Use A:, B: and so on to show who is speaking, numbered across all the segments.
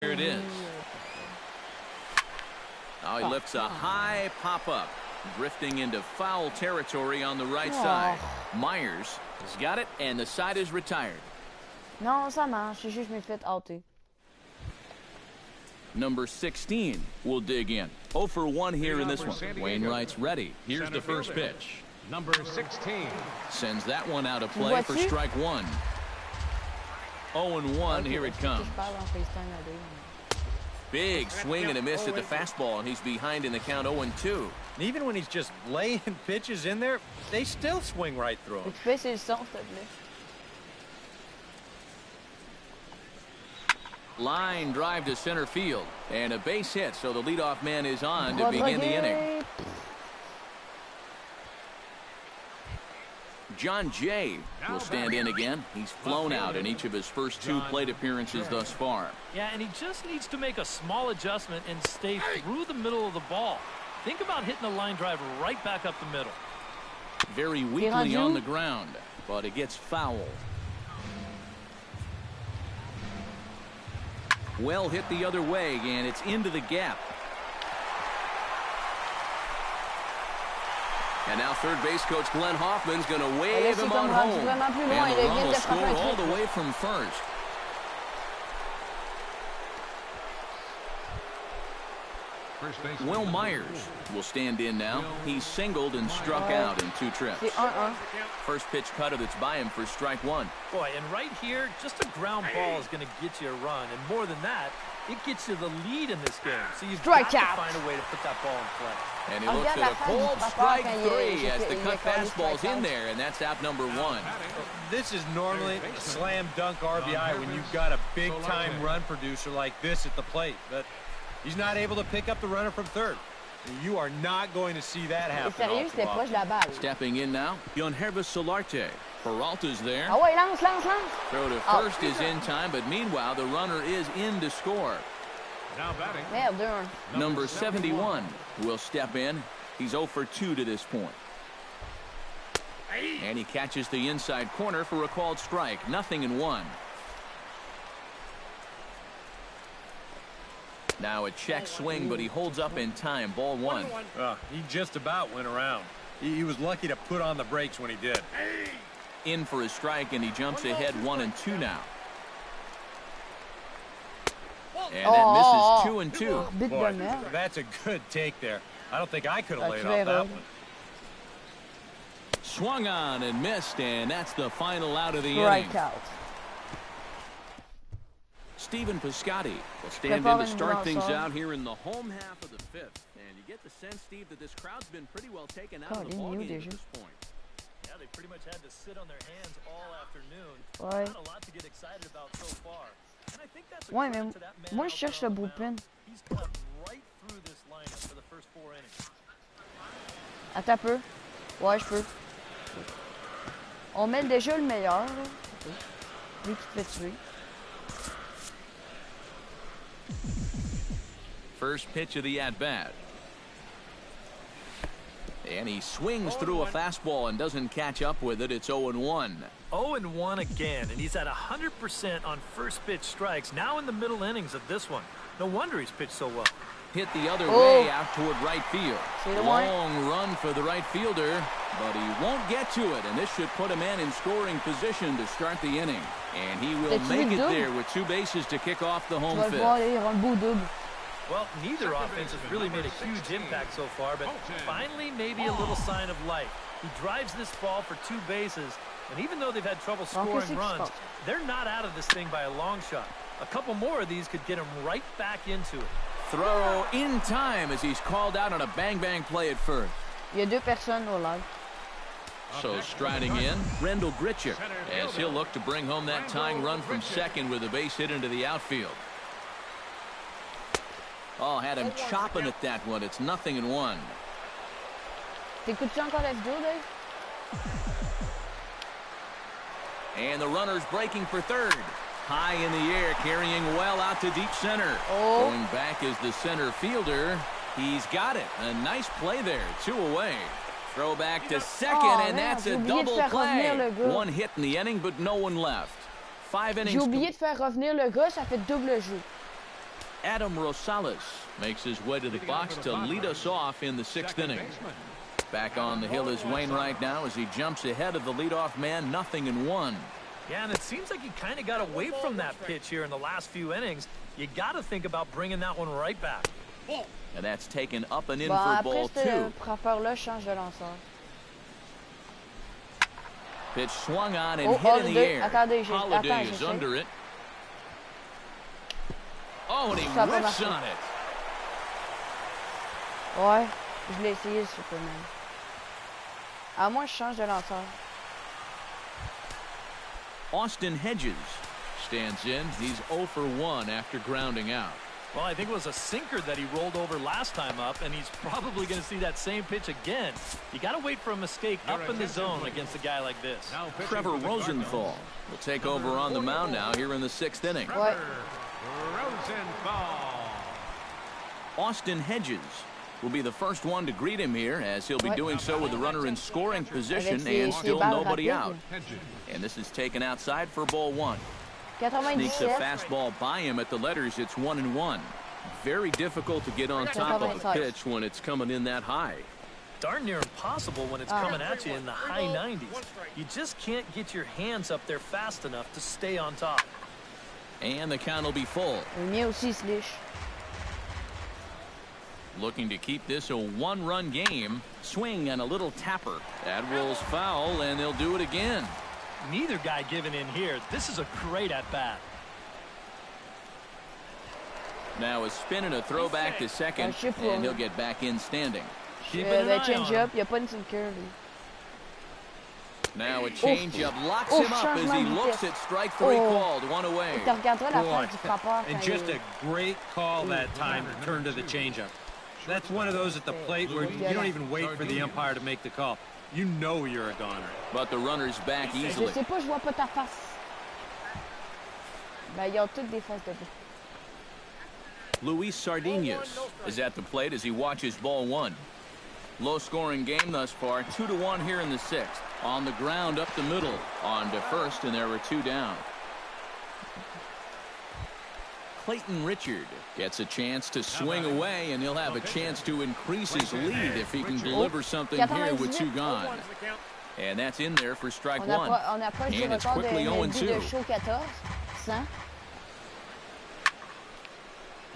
A: Here it is. Now he lifts a high pop-up, drifting into foul territory on the right side. Myers has got it, and the side is retired.
B: Non, ça marche. C'est juste je me fais outer.
A: Number 16 will dig in. 0 for 1 here in this one. Wainwright's ready. Here's the first pitch.
C: Number 16
A: sends that one out of play for strike one. 0-1, here it comes. Big swing and a miss at the fastball, and he's behind in the count 0-2.
D: And even when he's just laying pitches in there, they still swing right through him.
B: Fais le son, s'il te plaît.
A: Line drive to center field, and a base hit, so the leadoff man is on to begin the inning. John Jay will stand in again. He's flown out in each of his first 2 plate appearances thus far.
E: Yeah, and he just needs to make a small adjustment and stay through the middle of the ball. Think about hitting the line drive right back up the middle.
A: Very weakly on the ground, but it gets foul. Well hit the other way, and it's into the gap. And now third base coach Glenn Hoffman's going to wave him on home. And the run will score all the way from first. Will Myers will stand in now. He's singled and struck out in 2 trips. First pitch cutter that's by him for strike one.
E: Boy, and right here, just a ground ball is going to get you a run. And more than that, it gets you the lead in this game. So you've got to find a way to put that ball in play.
A: And he looks at a cold strike 3 as the cut fastball's in there, and that's out number 1.
D: This is normally a slam dunk RBI when you've got a big-time run producer like this at the plate. But he's not able to pick up the runner from third. You are not going to see that happen.
A: Stepping in now, Yonhervis Solarte. Peralta's there. Throw to first is in time, but meanwhile, the runner is in to score.
C: Now batting.
A: Number 71 will step in. He's 0 for 2 to this point. And he catches the inside corner for a called strike. 0-1. Now a check swing, but he holds up in time. Ball 1.
D: He just about went around. He was lucky to put on the brakes when he did.
A: In for a strike, and he jumps ahead 1-2 now. And that misses 2-2.
D: Boy, that's a good take there. I don't think I could have laid off that one.
A: Swung on and missed, and that's the final out of the inning. Stephen Piscotty will stand in to start things out here in the home half of the 5th. And you get the sense, Steve, that this crowd's been pretty well taken out of the ballgame at this point.
E: Yeah, they pretty much had to sit on their hands all afternoon. Not a lot to get excited about so far. And I think that's a credit to that man.
B: Moi, je cherche le bullpen.
E: He's cut right through this lineup for the first 4 innings.
B: Attends un peu. Ouais, je peux. On met déjà le meilleur. Lui qui te fait tuer.
A: First pitch of the at-bat. And he swings through a fastball and doesn't catch up with it. It's 0-1.
E: 0-1 again, and he's at 100% on first pitch strikes, now in the middle innings of this one. No wonder he's pitched so well.
A: Hit the other way out toward right field. Long run for the right fielder, but he won't get to it, and this should put him in scoring position to start the inning. And he will make it there with 2 bases to kick off the home 5th.
E: Well, neither offense has really made a huge impact so far, but finally maybe a little sign of life. He drives this ball for 2 bases, and even though they've had trouble scoring runs, they're not out of this thing by a long shot. A couple more of these could get him right back into it.
A: Throw in time as he's called out on a bang-bang play at first.
B: Il y a 2 personnes au lag.
A: So striding in, Rendell Gritchick, as he'll look to bring home that tying run from second with a base hit into the outfield. Oh, had him chopping at that one. It's 0-1.
B: T'écoutes-tu encore la vidéo, Dave?
A: And the runner's breaking for third. High in the air, carrying well out to deep center. Going back is the center fielder. He's got it. A nice play there. 2 away. Throw back to second, and that's a double play. 1 hit in the inning, but no one left. 5 innings.
B: J'ai oublié de faire revenir le gars, ça fait double jeu.
A: Adam Rosales makes his way to the box to lead us off in the 6th inning. Back on the hill is Wainwright now as he jumps ahead of the leadoff man, 0-1.
E: Yeah, and it seems like he kind of got away from that pitch here in the last few innings. You got to think about bringing that one right back.
A: And that's taken up and in
B: Bon,
A: for ball
B: après
A: 2.
B: cette frappeur-là change de lanceur.
A: Pitch swung on and
B: Oh,
A: hit in the air.
B: attendez,
A: Holiday is
B: j'ai
A: under it. Oh, and he
B: Ça a pas
A: whiffs
B: marché.
A: on it.
B: Ouais, je l'ai essayé, Superman. À moins je change de lanceur.
A: Austin Hedges stands in. He's 0 for 1 after grounding out.
E: Well, I think it was a sinker that he rolled over last time up, and he's probably going to see that same pitch again. You got to wait for a mistake up in the zone against a guy like this.
A: Trevor Rosenthal will take over on the mound now here in the 6th inning.
B: Ouais.
C: Rosenthal.
A: Austin Hedges will be the first one to greet him here, as he'll be doing so with the runner in scoring position and still nobody out. And this is taken outside for ball 1. Sneaks a
B: 97.
A: fastball by him at the letters. It's 1-1. Very difficult to get on top of a pitch when it's coming in that high.
E: Darn near impossible when it's coming at you in the high 90s. You just can't get your hands up there fast enough to stay on top.
A: And the count will be full.
B: Le mien aussi se liche.
A: Looking to keep this a 1-run game. Swing and a little tapper. That rolls foul, and they'll do it again.
E: Neither guy giving in here. This is a great at-bat.
A: Now a spin and a throwback to second, and he'll get back in standing.
E: Keeping an eye
B: change
E: on
B: up,
E: him.
B: il n'y a pas une sinker, lui.
A: Now a changeup locks him up as he looks at strike 3 called. 1 away.
B: Tu regarderas la
D: Boy,
B: face du frappeur
D: and
B: quand
D: just
B: il...
D: a great call that time to turn to the changeup. That's one of those at the plate where you don't even wait for the umpire to make the call. You know you're a goner.
A: But the runner's back
B: Je
A: easily.
B: sais pas, je vois pas ta face. Ben, ils ont toutes des faces de bout.
A: Luis Sardinas is at the plate as he watches ball 1. Low-scoring game thus far, 2-1 here in the 6th. On the ground up the middle, on to first, and there were 2 down. Clayton Richard gets a chance to swing away, and he'll have a chance to increase his lead if he can deliver something here with 2 gone. And that's in there for strike 1.
B: On approche du
A: And it's
B: record
A: quickly
B: de
A: 0-2.
B: show 14. 100.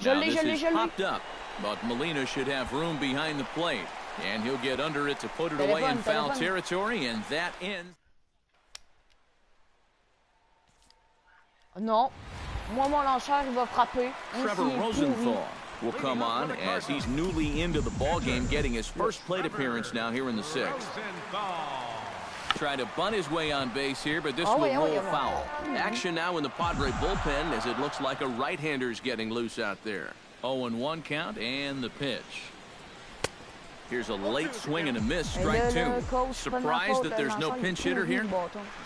A: Now this is popped up, but Molina should have room behind the plate. And he'll get under it to put it away in foul territory, and that ends.
B: Non. Moi, mon lanceur, il va frapper.
A: Trevor Rosenthal will come on as he's newly into the ball game, getting his first plate appearance now here in the 6th. Trying to bunt his way on base here, but this will roll foul. Action now in the Padre bullpen as it looks like a right-hander's getting loose out there. 0-1 count and the pitch. Here's a late swing and a miss, strike 2. Surprised that there's no pinch hitter here?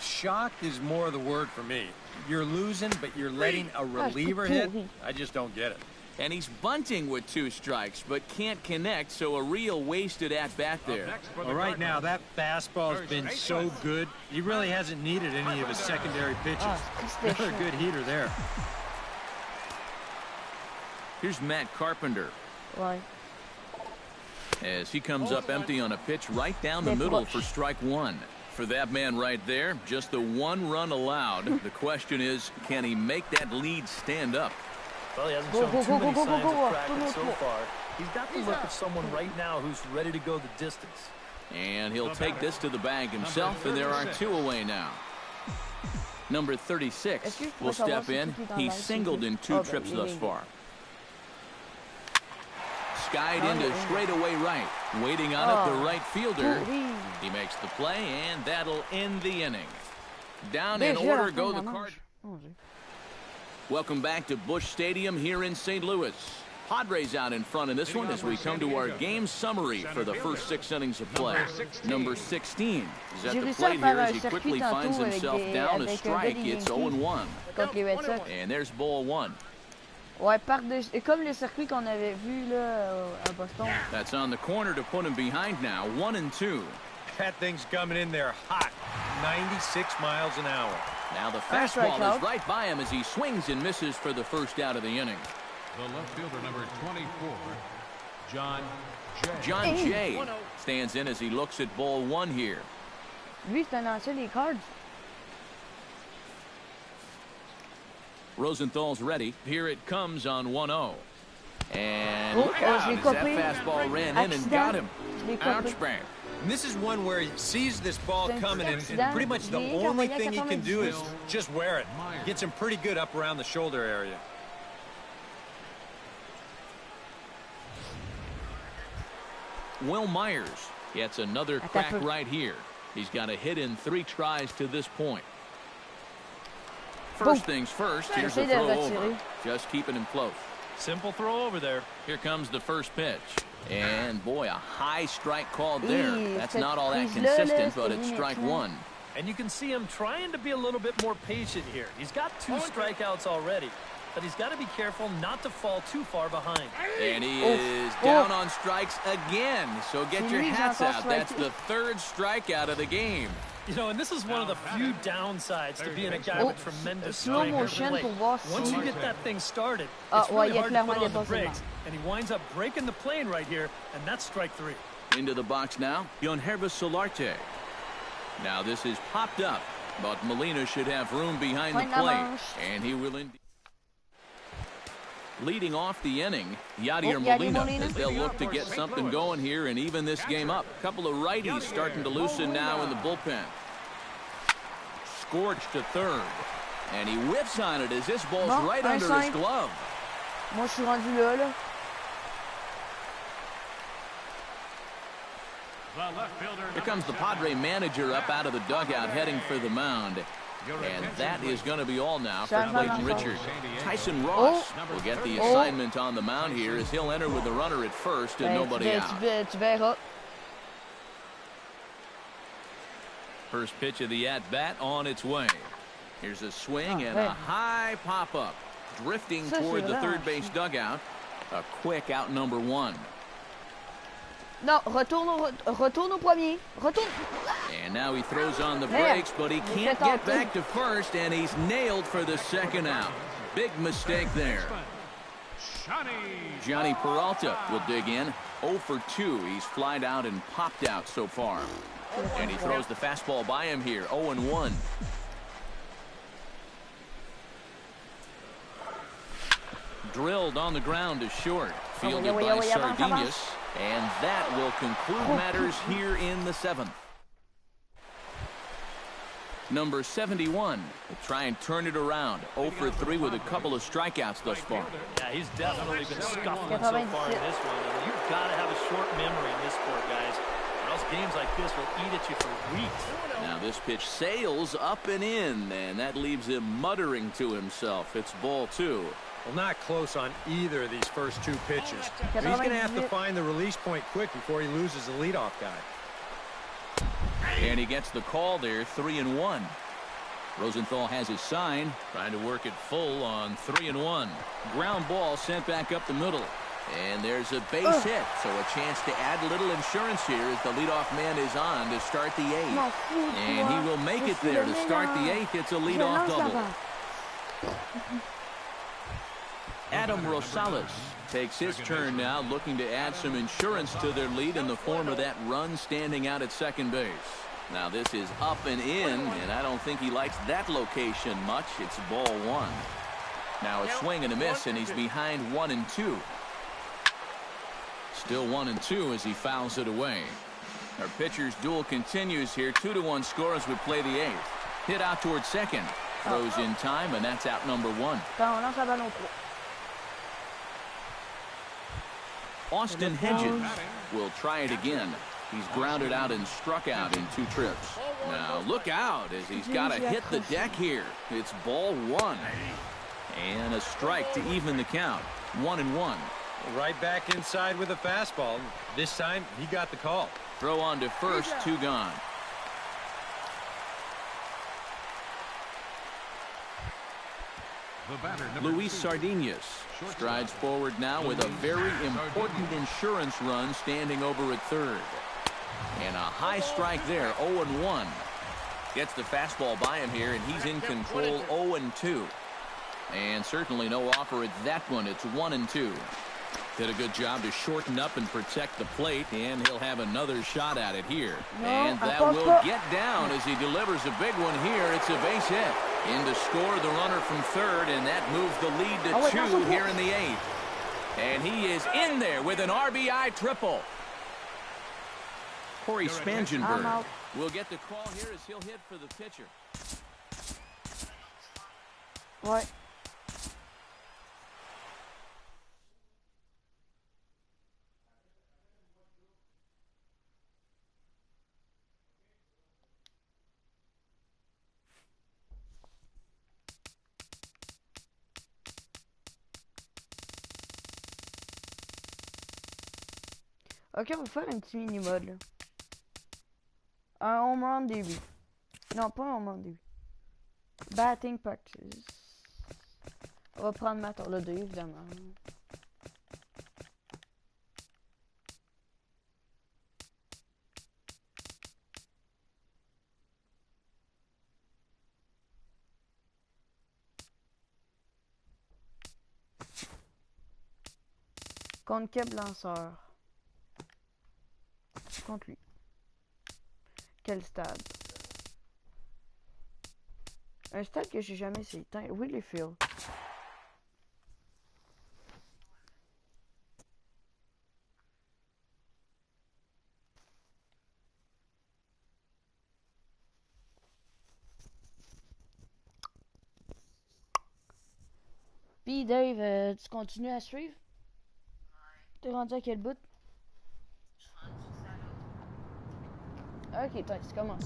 D: Shocked is more the word for me. You're losing, but you're letting a reliever hit? I just don't get it.
A: And he's bunting with 2 strikes, but can't connect, so a real wasted at-bat there.
D: Well, right now, that fastball's been so good, he really hasn't needed any of his secondary pitches. Another good heater there.
A: Here's Matt Carpenter.
B: Ouais.
A: As he comes up empty on a pitch right down the middle for strike 1. For that man right there, just the 1 run allowed. The question is, can he make that lead stand up?
E: Well, he hasn't shown too many signs of cracking so far. He's got the look of someone right now who's ready to go the distance.
A: And he'll take this to the bag himself, and there are 2 away now. Number 36 will step in. He's singled in 2 trips thus far. Skied into straightaway right. Waiting on it, the right fielder. He makes the play, and that'll end the inning. Down in order go the Cardinals. Welcome back to Busch Stadium here in St. Louis. Padres out in front in this one as we come to our game summary for the first 6 innings of play. Number 16 is at the plate here as he quickly finds himself down a strike. It's 0-1. And there's ball 1.
B: Ouais, et comme le circuit qu'on avait vu là à Boston.
A: That's on the corner to put him behind now. 1-2.
D: That thing's coming in there hot. 96 miles an hour.
A: Now the fastball is right by him as he swings and misses for the first out of the inning.
C: The left fielder, number 24,
A: John Jay stands in as he looks at ball one here.
B: Lui, c'est un ancien des Cards.
A: Rosenthal's ready. Here it comes on 1-0. And
B: Oh,
A: look out
B: je l'ai
A: as that
B: coupé.
A: fastball ran in and got him.
B: Je l'ai coupé.
A: Ouch, bang.
D: And this is one where he sees this ball coming, and pretty much the only thing he can do is just wear it. Gets him pretty good up around the shoulder area.
A: Will Myers gets another crack right here. He's got a hit in 3 tries to this point. First things first, here's a throw over. Just keeping him close.
E: Simple throw over there.
A: Here comes the first pitch. And boy, a high strike called there. That's not all that consistent, but it's strike one.
E: And you can see him trying to be a little bit more patient here. He's got 2 strikeouts already, but he's got to be careful not to fall too far behind.
A: And he is down on strikes again. So get your hats out. That's the 3rd strikeout of the game.
E: You know, and this is one of the few downsides to being a guy with tremendous
B: slow
E: strength.
B: motion pour voir si...
E: Once you get that thing started, it's really hard to put on the brakes. And he winds up breaking the plane right here, and that's strike 3.
A: Into the box now, Yonhervis Solarte. Now this is popped up, but Molina should have room behind the plate, and he will indeed. Leading off the inning, Yadier Molina, as they'll look to get something going here and even this game up. A couple of righties starting to loosen now in the bullpen. Scorched to third, and he whiffs on it as this ball's right under his glove.
B: Moi, je suis rendu là.
A: Here comes the Padre manager up out of the dugout heading for the mound. And that is going to be all now for Clayton Richard. Tyson Ross will get the assignment on the mound here as he'll enter with the runner at first and nobody out.
B: Tu verras.
A: First pitch of the at-bat on its way. Here's a swing and a high pop-up. Drifting toward the third base dugout. A quick out number 1.
B: Non, retourne au premier. Retourne.
A: And now he throws on the brakes, but he can't get back to first, and he's nailed for the second out. Big mistake there. Johnny Peralta will dig in. 0 for 2. He's flied out and popped out so far. And he throws the fastball by him here. 0-1. Drilled on the ground to short. Fielded by Sardinas. And that will conclude matters here in the 7th. Number 71 will try and turn it around. 0 for 3 with a couple of strikeouts thus far.
E: Yeah, he's definitely been scuffling so far in this one. And you've got to have a short memory in this sport, guys. Or else games like this will eat at you for weeks.
A: Now this pitch sails up and in, and that leaves him muttering to himself. It's ball 2.
D: Well, not close on either of these first 2 pitches. But he's going to have to find the release point quick before he loses the leadoff guy.
A: And he gets the call there, 3-1. Rosenthal has his sign, trying to work it full on 3-1. Ground ball sent back up the middle. And there's a base hit, so a chance to add a little insurance here as the leadoff man is on to start the 8th. And he will make it there to start the 8th. It's a leadoff double. Adam Rosales takes his turn now, looking to add some insurance to their lead in the form of that run standing out at second base. Now this is up and in, and I don't think he likes that location much. It's ball 1. Now a swing and a miss, and he's behind 1-2. Still 1-2 as he fouls it away. Our pitcher's duel continues here. 2-1 score as we play the 8th. Hit out towards second. Throws in time, and that's out number 1. Austin Hedges will try it again. He's grounded out and struck out in 2 trips. Now look out as he's got to hit the deck here. It's ball 1. And a strike to even the count. 1-1.
D: Right back inside with a fastball. This time he got the call.
A: Throw on to first, 2 gone. Luis Sardinas strides forward now with a very important insurance run standing over at third. And a high strike there, 0-1. Gets the fastball by him here, and he's in control, 0-2. And certainly no offer at that one. It's 1-2. Did a good job to shorten up and protect the plate, and he'll have another shot at it here.
B: No,
A: and that will get down as he delivers a big one here. It's a base hit. In to score the runner from third, and that moves the lead to 2 here in the 8th. And he is in there with an RBI triple. Corey Spangenberg will get the call here as he'll hit for the pitcher.
B: Ouais. Ok, on va faire un petit mini-mode là. Un home run début. Non, pas un home run début. Batting practice. On va prendre ma tour là 2 évidemment. Contre quel lanceur? Contre lui. Quel stade? Un stade que j'ai jamais essayé. Oui, les fils. Puis Dave, tu continues à suivre? T'es rendu à quel bout? Ok, toi, tu commences.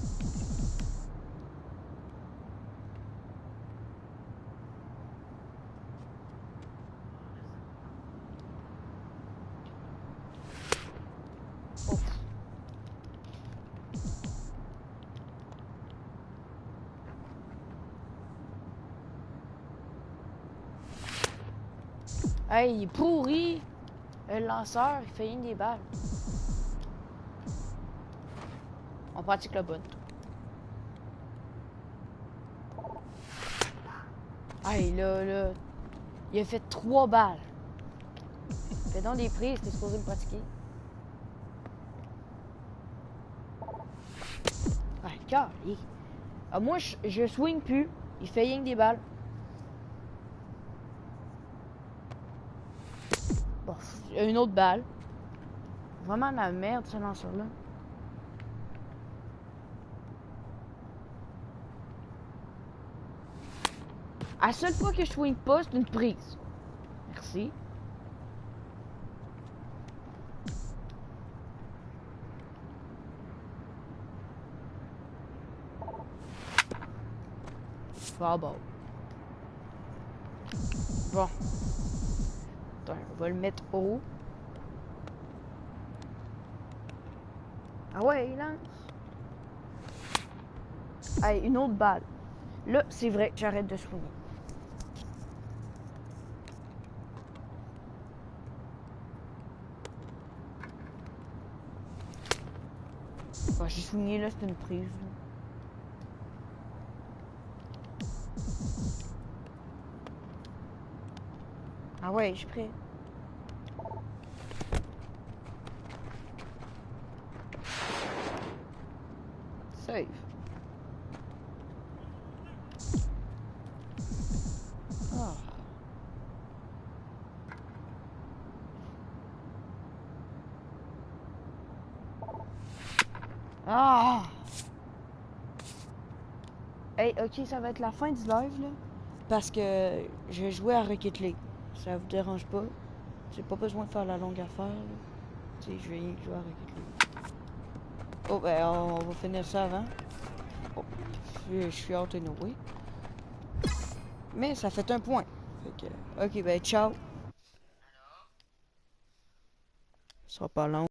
B: Oh. Hey, il est pourri! Le lanceur, il fait une des balles. On pratique le bunt. Hey, là. Il a fait 3 balles. Fais donc des prises, t'es supposé me pratiquer. Ah, calé. Ah, moi, je swing plus. Il fait rien que des balles. Bon, une autre balle. Vraiment la merde, ce lanceur-là. À la seule fois que je swing pas, c'est une prise. Merci. Foul ball. Bon. Attends, on va le mettre haut. Ah ouais, il lance. Allez, une autre balle. Là, c'est vrai, j'arrête de swinger. Bon, j'ai swingé là, c'est une prise. Ah ouais, je suis prêt. Save. Oh. Ah! Hey, ok, ça va être la fin du live, là. Parce que je vais jouer à Rocket League. Ça vous dérange pas? J'ai pas besoin de faire la longue affaire, là. Tu sais, je vais jouer à Rocket League. Oh, ben, on va finir ça avant. Oh, je suis out anyway. Mais ça fait un point. Fait que, ok, ben, ciao. Ça sera pas long.